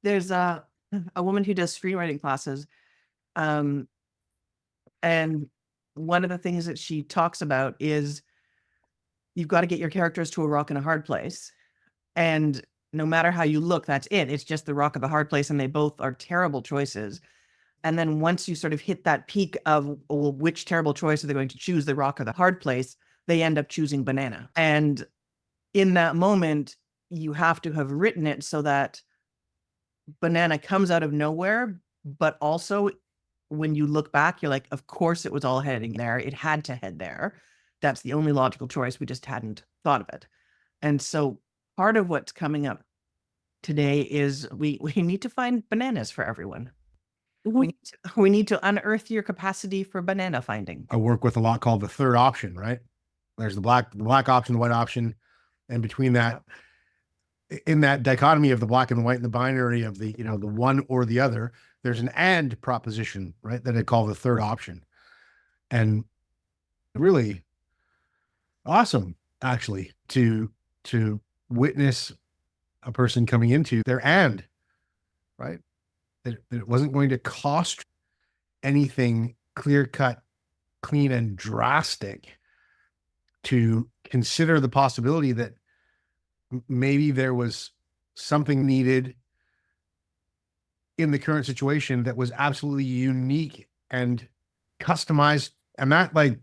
There's a woman who does screenwriting classes, um, and one of the things that she talks about is you've got to get your characters to a rock and a hard place. And no matter how you look, that's it. It's just the rock of the hard place, and they both are terrible choices. And then once you sort of hit that peak of, well, which terrible choice are they going to choose, the rock or the hard place, they end up choosing banana. And in that moment, you have to have written it so that banana comes out of nowhere, but also when you look back, you're like, of course it was all heading there. It had to head there. That's the only logical choice. We just hadn't thought of it. And so part of what's coming up today is we need to find bananas for everyone. We need to unearth your capacity for banana finding. I work with a lot called the third option, right? There's the black option, the white option, and between that, in that dichotomy of the black and the white and the binary of the, the one or the other, there's an and proposition, right? That I call the third option. And really awesome, actually, to witness a person coming into their and, right? That it wasn't going to cost anything clear cut, clean, and drastic to consider the possibility that maybe there was something needed in the current situation that was absolutely unique and customized. And that, like,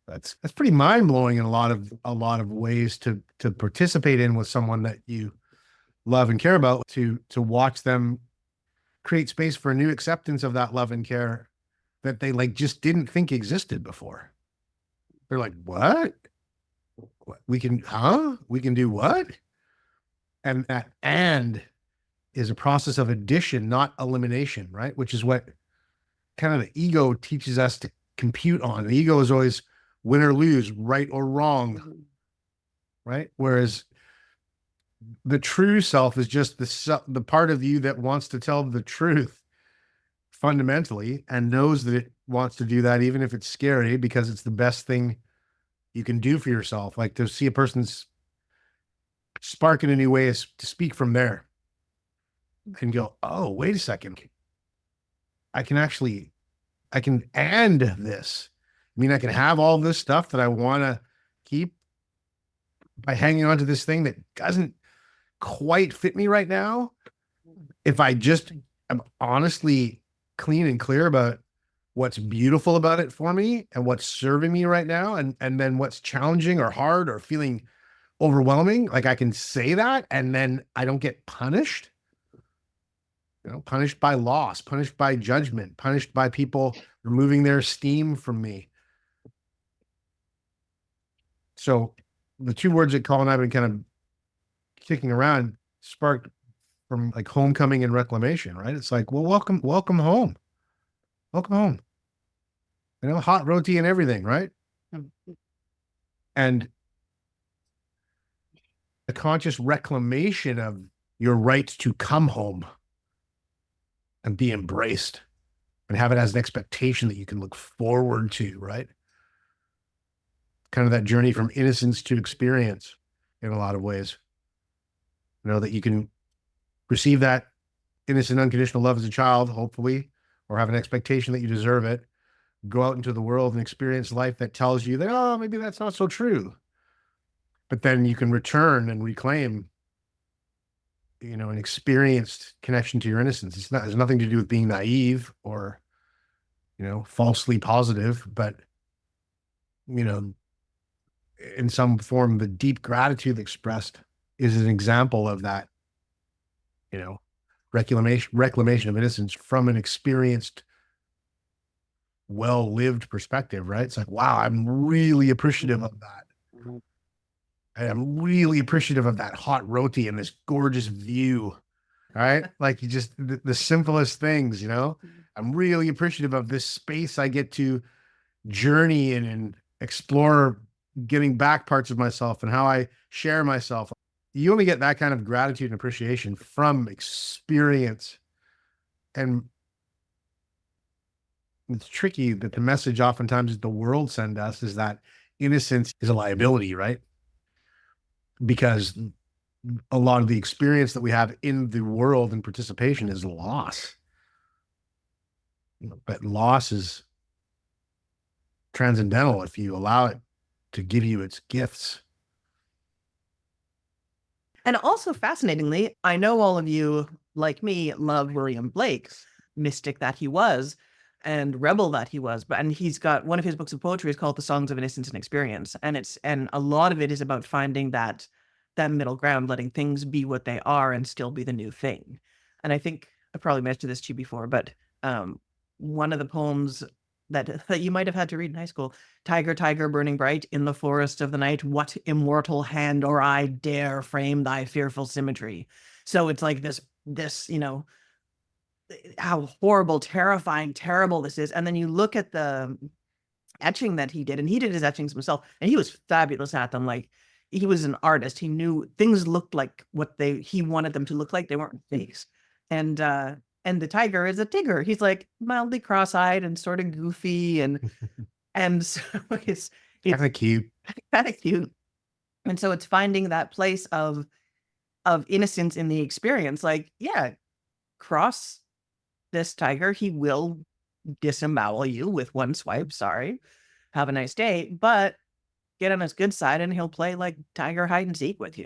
that's pretty mind-blowing in a lot of ways to participate in with someone that you love and care about, to watch them create space for a new acceptance of that love and care that they like just didn't think existed before. They're like, what? We can do what? And that and is a process of addition, not elimination, right? Which is what kind of the ego teaches us to compute on. The ego is always win or lose, right or wrong, right? Whereas the true self is just the part of you that wants to tell the truth fundamentally and knows that it wants to do that, even if it's scary, because it's the best thing you can do for yourself. Like to see a person's spark in a new way is to speak from there and go, oh, wait a second. I can and this. I mean, I can have all this stuff that I want to keep by hanging on to this thing that doesn't quite fit me right now. If I just am honestly clean and clear about what's beautiful about it for me and what's serving me right now, and then what's challenging or hard or feeling overwhelming, like I can say that and then I don't get punished. Punished by loss, punished by judgment, punished by people removing their esteem from me. So the two words that Colin and I have been kind of kicking around sparked from like homecoming and reclamation, right? It's like, well, welcome home. Welcome home. Hot roti and everything, right? And the conscious reclamation of your right to come home and be embraced and have it as an expectation that you can look forward to, right? Kind of that journey from innocence to experience in a lot of ways. That you can receive that innocent, unconditional love as a child, hopefully, or have an expectation that you deserve it. Go out into the world and experience life that tells you that, oh, maybe that's not so true. But then you can return and reclaim, an experienced connection to your innocence. It has nothing to do with being naive or, falsely positive, but, in some form, the deep gratitude expressed is an example of that, reclamation of innocence from an experienced, well-lived perspective, right? It's like, wow, I'm really appreciative of that. And I'm really appreciative of that hot roti and this gorgeous view, right? Like you just, the simplest things, I'm really appreciative of this space I get to journey in and explore, getting back parts of myself and how I share myself. You only get that kind of gratitude and appreciation from experience. And it's tricky that the message oftentimes the world send us is that innocence is a liability, right? Because a lot of the experience that we have in the world and participation is loss. But loss is transcendental if you allow it to give you its gifts. And also, fascinatingly, I know all of you, like me, love William Blake's mystic that he was and rebel that he was. But and he's got one of his books of poetry is called The Songs of Innocence and Experience. And a lot of it is about finding that middle ground, letting things be what they are and still be the new thing. And I think I probably mentioned this to you before, but one of the poems that you might have had to read in high school, Tiger, tiger, burning bright in the forest of the night, what immortal hand or eye dare frame thy fearful symmetry? So it's like this, how horrible, terrifying, terrible this is. And then you look at the etching that he did, and he did his etchings himself, and he was fabulous at them. Like, he was an artist. He knew things looked like what he wanted them to look like. They weren't fakes. And the tiger is a tiger. He's like mildly cross-eyed and sort of goofy, and so it's Kind of cute. kind of cute. And so it's finding that place of innocence in the experience. Like, yeah, cross this tiger, he will disembowel you with one swipe. Sorry, have a nice day. But get on his good side, and he'll play like tiger hide and seek with you.